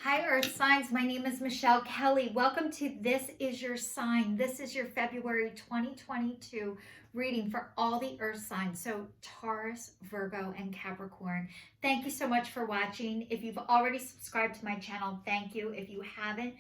Hi, Earth Signs. My name is Michelle Kelly. Welcome to This Is Your Sign. This is your February 2022 reading for all the Earth Signs. So, Taurus, Virgo, and Capricorn. Thank you so much for watching. If you've already subscribed to my channel, thank you. If you haven't,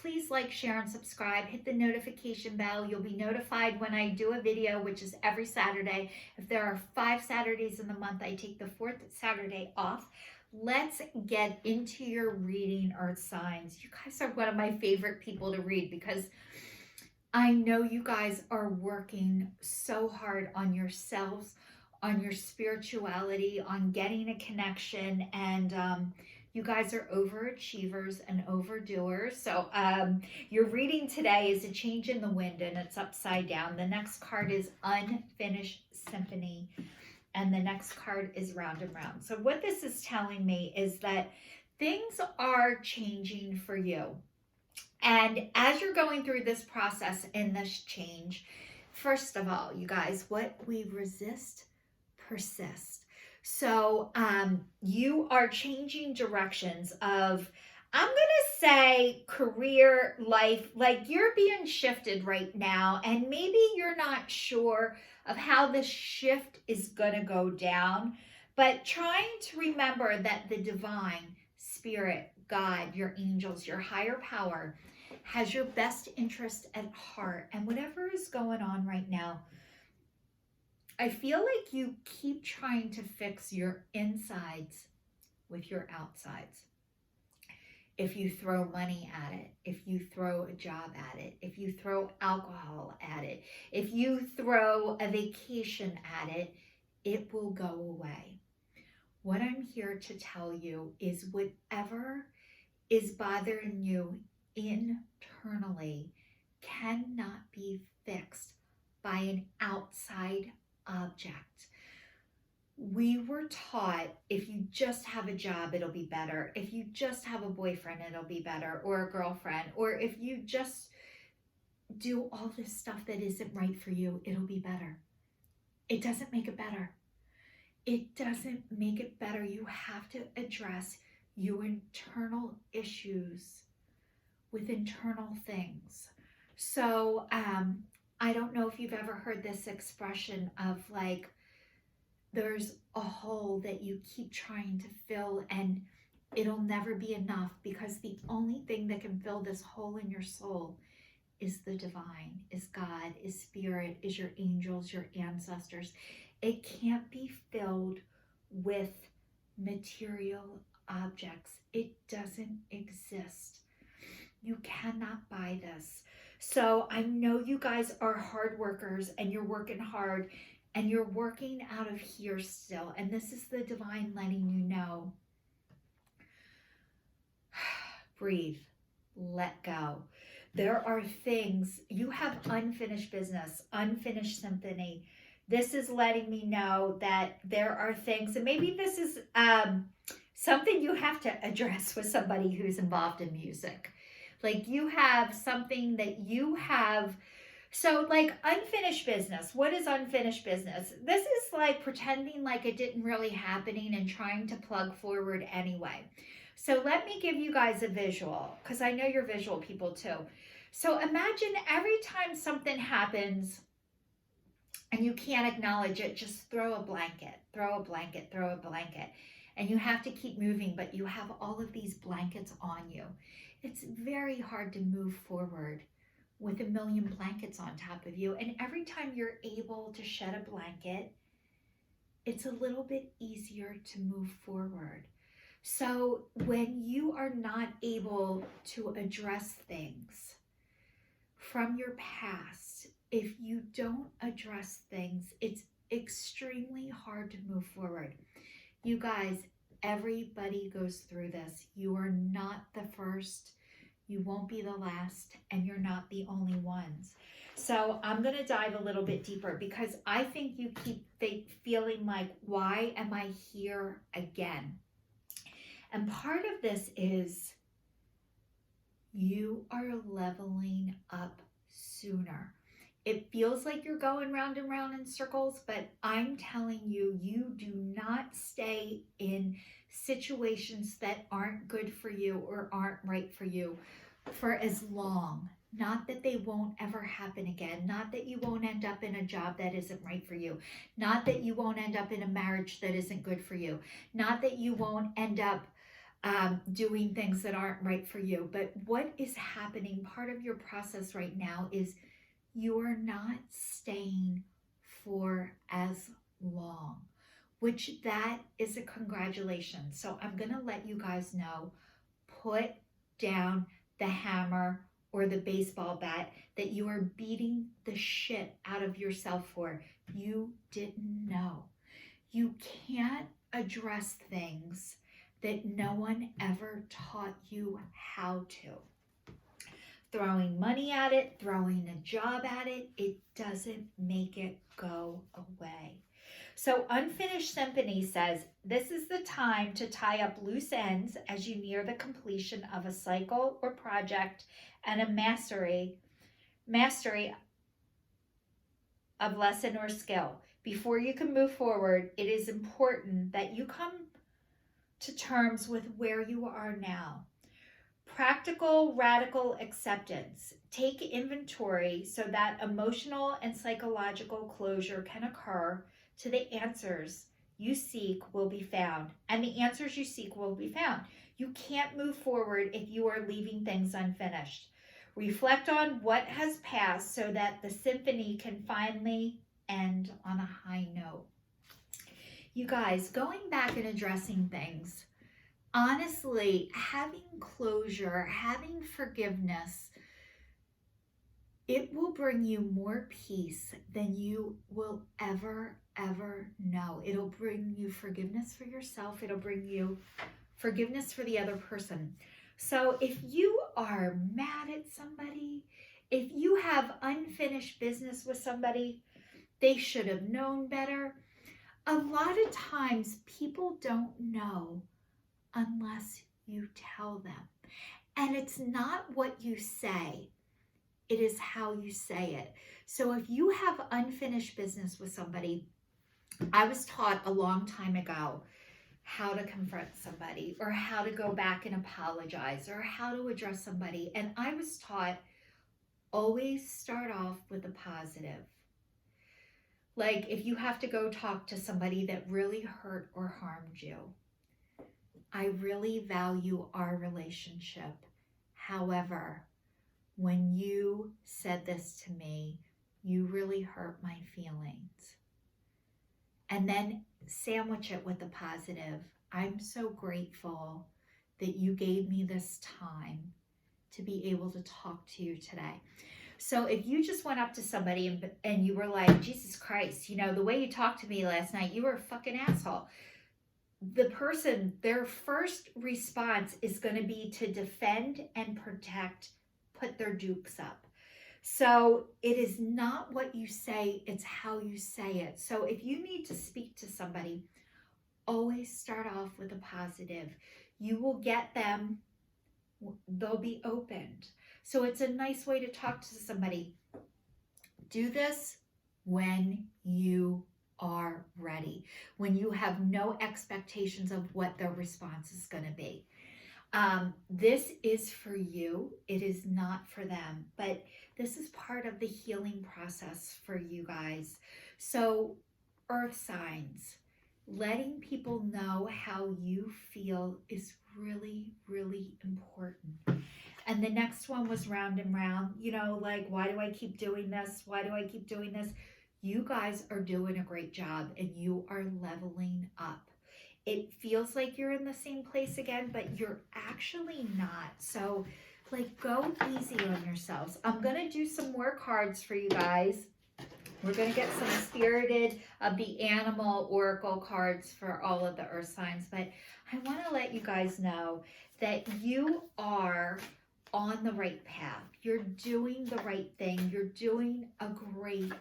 please like, share, and subscribe. Hit the notification bell. You'll be notified when I do a video, which is every Saturday. If there are 5 Saturdays in the month, I take the 4th Saturday off. Let's get into your reading, Earth Signs. You guys are one of my favorite people to read because I know you guys are working so hard on yourselves, on your spirituality, on getting a connection, and you guys are overachievers and overdoers. So your reading today is a change in the wind and it's upside down. The next card is Unfinished Symphony. And the next card is Round and Round. So what this is telling me is that things are changing for you. And as you're going through this process and this change, first of all, you guys, what we resist persists. So you are changing directions of, I'm going to say, career, life, like you're being shifted right now, and maybe you're not sure of how this shift is going to go down, but trying to remember that the divine spirit, God, your angels, your higher power has your best interest at heart. And whatever is going on right now, I feel like you keep trying to fix your insides with your outsides. If you throw money at it, if you throw a job at it, if you throw alcohol at it, if you throw a vacation at it, it will go away. What I'm here to tell you is whatever is bothering you internally cannot be fixed by an outside object. We were taught if you just have a job, it'll be better. If you just have a boyfriend, it'll be better, or a girlfriend. Or if you just do all this stuff that isn't right for you, it'll be better. It doesn't make it better. It doesn't make it better. You have to address your internal issues with internal things. So I don't know if you've ever heard this expression of like, there's a hole that you keep trying to fill and it'll never be enough, because the only thing that can fill this hole in your soul is the divine, is God, is spirit, is your angels, your ancestors. It can't be filled with material objects. It doesn't exist. You cannot buy this. So I know you guys are hard workers and you're working hard. And you're working out of here still. And this is the divine letting you know. Breathe. Let go. There are things. You have unfinished business, unfinished symphony. This is letting me know that there are things. And maybe this is something you have to address with somebody who's involved in music. Like you have something that you have. So like unfinished business, what is unfinished business? This is like pretending like it didn't really happening and trying to plug forward anyway. So let me give you guys a visual, because I know you're visual people too. So imagine every time something happens and you can't acknowledge it, just throw a blanket, throw a blanket, throw a blanket. And you have to keep moving, but you have all of these blankets on you. It's very hard to move forward with a million blankets on top of you. And every time you're able to shed a blanket, it's a little bit easier to move forward. So when you are not able to address things from your past, if you don't address things, it's extremely hard to move forward. You guys, everybody goes through this. You are not the first. You won't be the last, and you're not the only ones. So I'm going to dive a little bit deeper, because I think you keep feeling like, why am I here again? And part of this is you are leveling up sooner. It feels like you're going round and round in circles, but I'm telling you, you do not stay in situations that aren't good for you or aren't right for you for as long. Not that they won't ever happen again. Not that you won't end up in a job that isn't right for you. Not that you won't end up in a marriage that isn't good for you. Not that you won't end up doing things that aren't right for you. But what is happening, part of your process right now, is you are not staying for as long, which that is a congratulation. So I'm going to let you guys know, put down the hammer or the baseball bat that you are beating the shit out of yourself for. You didn't know. You can't address things that no one ever taught you how to. Throwing money at it, throwing a job at it, it doesn't make it go away. So Unfinished Symphony says, this is the time to tie up loose ends as you near the completion of a cycle or project and a mastery of lesson or skill. Before you can move forward, it is important that you come to terms with where you are now. Practical, radical acceptance. Take inventory so that emotional and psychological closure can occur to the answers you seek will be found. And the answers you seek will be found. You can't move forward if you are leaving things unfinished. Reflect on what has passed so that the symphony can finally end on a high note. You guys, going back and addressing things, honestly, having closure, having forgiveness, it will bring you more peace than you will ever know. It'll bring you forgiveness for yourself. It'll bring you forgiveness for the other person. So if you are mad at somebody, if you have unfinished business with somebody, they should have known better. A lot of times people don't know unless you tell them. And it's not what you say, it is how you say it. So if you have unfinished business with somebody, I was taught a long time ago how to confront somebody or how to go back and apologize or how to address somebody. And I was taught, always start off with a positive. Like if you have to go talk to somebody that really hurt or harmed you, I really value our relationship. However, when you said this to me, you really hurt my feelings. And then sandwich it with a positive. I'm so grateful that you gave me this time to be able to talk to you today. So if you just went up to somebody and you were like, Jesus Christ, you know, the way you talked to me last night, you were a fucking asshole. The person, their first response is going to be to defend and protect, put their dukes up. So it is not what you say, it's how you say it. So if you need to speak to somebody, always start off with a positive. You will get them, they'll be opened. So it's a nice way to talk to somebody. Do this when you are ready, when you have no expectations of what their response is going to be. This is for you. It is not for them, but this is part of the healing process for you guys. So earth signs, letting people know how you feel is really, really important. And the next one was round and round, you know, like, why do I keep doing this? Why do I keep doing this? You guys are doing a great job and you are leveling up. It feels like you're in the same place again, but you're actually not. So like, go easy on yourselves. I'm going to do some more cards for you guys. We're going to get some Spirited of the Animal Oracle cards for all of the earth signs. But I want to let you guys know that you are on the right path. You're doing the right thing. You're doing a great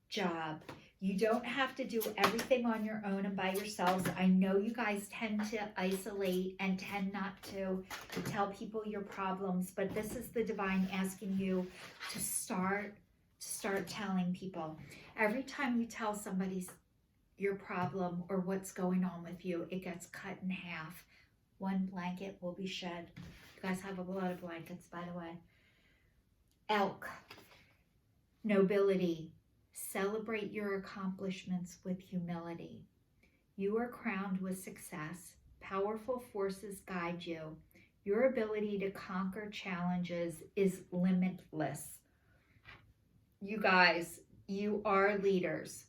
job. You don't have to do everything on your own and by yourselves. I know you guys tend to isolate and tend not to tell people your problems, but this is the divine asking you to start telling people. Every time you tell somebody your problem or what's going on with you, it gets cut in half. One blanket will be shed. You guys have a lot of blankets, by the way. Elk, nobility. Celebrate your accomplishments with humility. You are crowned with success. Powerful forces guide you. Your ability to conquer challenges is limitless. You guys, you are leaders.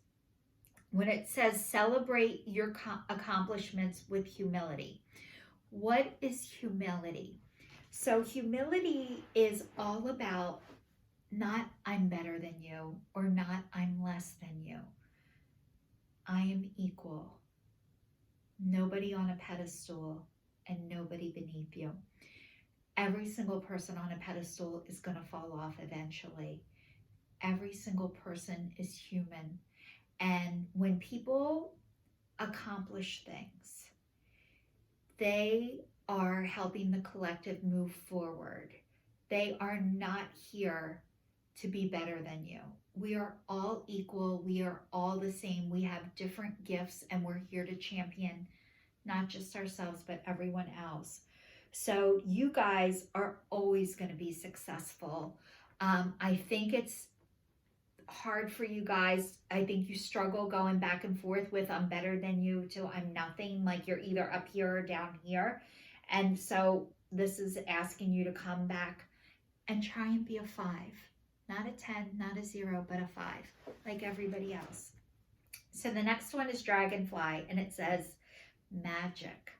When it says celebrate your accomplishments with humility, what is humility? So humility is all about not I'm better than you or not I'm less than you. I am equal. Nobody on a pedestal and nobody beneath you. Every single person on a pedestal is going to fall off eventually. Every single person is human. And when people accomplish things, they are helping the collective move forward. They are not here to be better than you. We are all equal. We are all the same. We have different gifts and we're here to champion not just ourselves, but everyone else. So you guys are always going to be successful. I think it's hard for you guys. I think you struggle going back and forth with I'm better than you to I'm nothing, like you're either up here or down here. And so this is asking you to come back and try and be a 5, not a 10, not a 0, but a 5, like everybody else. So the next one is dragonfly, and it says magic.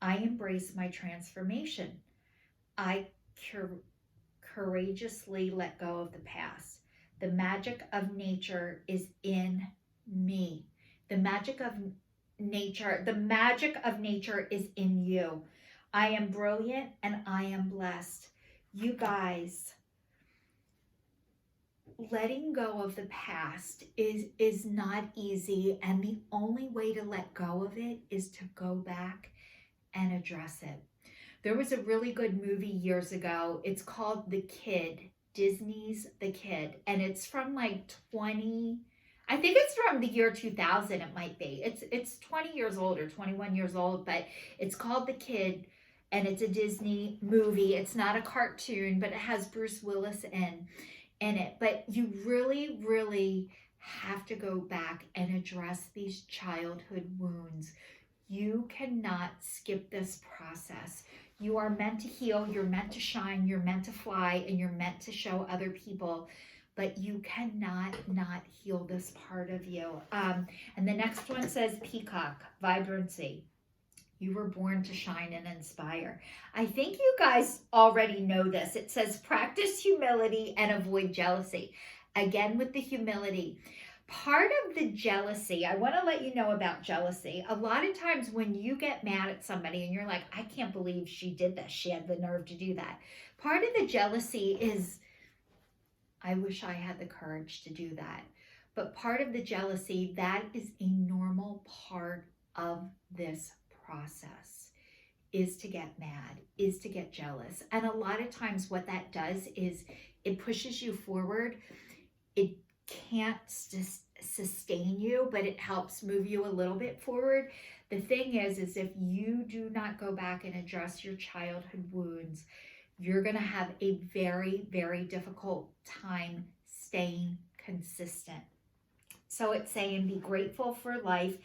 I embrace my transformation. I courageously let go of the past. The magic of nature is in me. The magic of nature is in you. I am brilliant and I am blessed. You guys, letting go of the past is not easy, and the only way to let go of it is to go back and address it. There was a really good movie years ago. It's called The Kid, Disney's The Kid, and it's from like I think it's from the year 2000, it might be. It's 20 years old or 21 years old, but it's called The Kid, and it's a Disney movie. It's not a cartoon, but it has Bruce Willis in it. But you really, really have to go back and address these childhood wounds. You cannot skip this process. You are meant to heal, you're meant to shine, you're meant to fly, and you're meant to show other people, but you cannot not heal this part of you. And the next one says peacock, vibrancy. You were born to shine and inspire. I think you guys already know this. It says practice humility and avoid jealousy. Again, with the humility. Part of the jealousy, I want to let you know about jealousy. A lot of times when you get mad at somebody and you're like, I can't believe she did this. She had the nerve to do that. Part of the jealousy is, I wish I had the courage to do that. But part of the jealousy, that is a normal part of this process, is to get mad, is to get jealous. And a lot of times what that does is it pushes you forward. It can't sustain you, but it helps move you a little bit forward. The thing is if you do not go back and address your childhood wounds, you're going to have a very, very difficult time staying consistent. So it's saying be grateful for life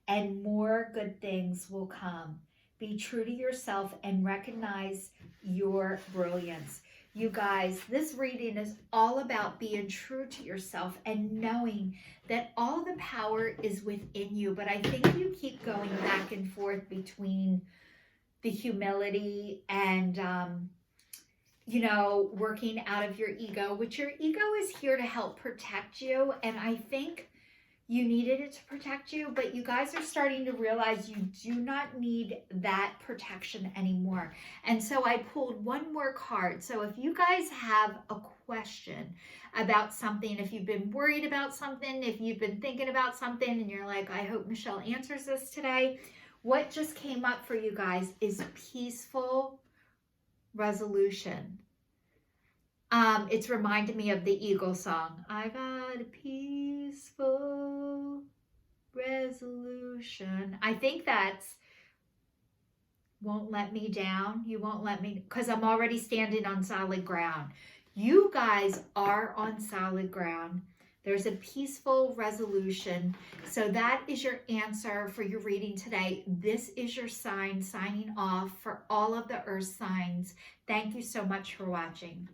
and more good things will come. Be true to yourself and recognize your brilliance. You guys, this reading is all about being true to yourself and knowing that all the power is within you. But I think you keep going back and forth between the humility and, working out of your ego, which your ego is here to help protect you. And I think you needed it to protect you, but you guys are starting to realize you do not need that protection anymore. And so I pulled one more card. So if you guys have a question about something, if you've been worried about something, if you've been thinking about something and you're like, I hope Michelle answers this today, what just came up for you guys is peaceful resolution. It's reminded me of the Eagle song. I got a peaceful resolution. I think that's won't let me down. You won't let me, because I'm already standing on solid ground. You guys are on solid ground. There's a peaceful resolution. So that is your answer for your reading today. This is your sign, signing off for all of the earth signs. Thank you so much for watching.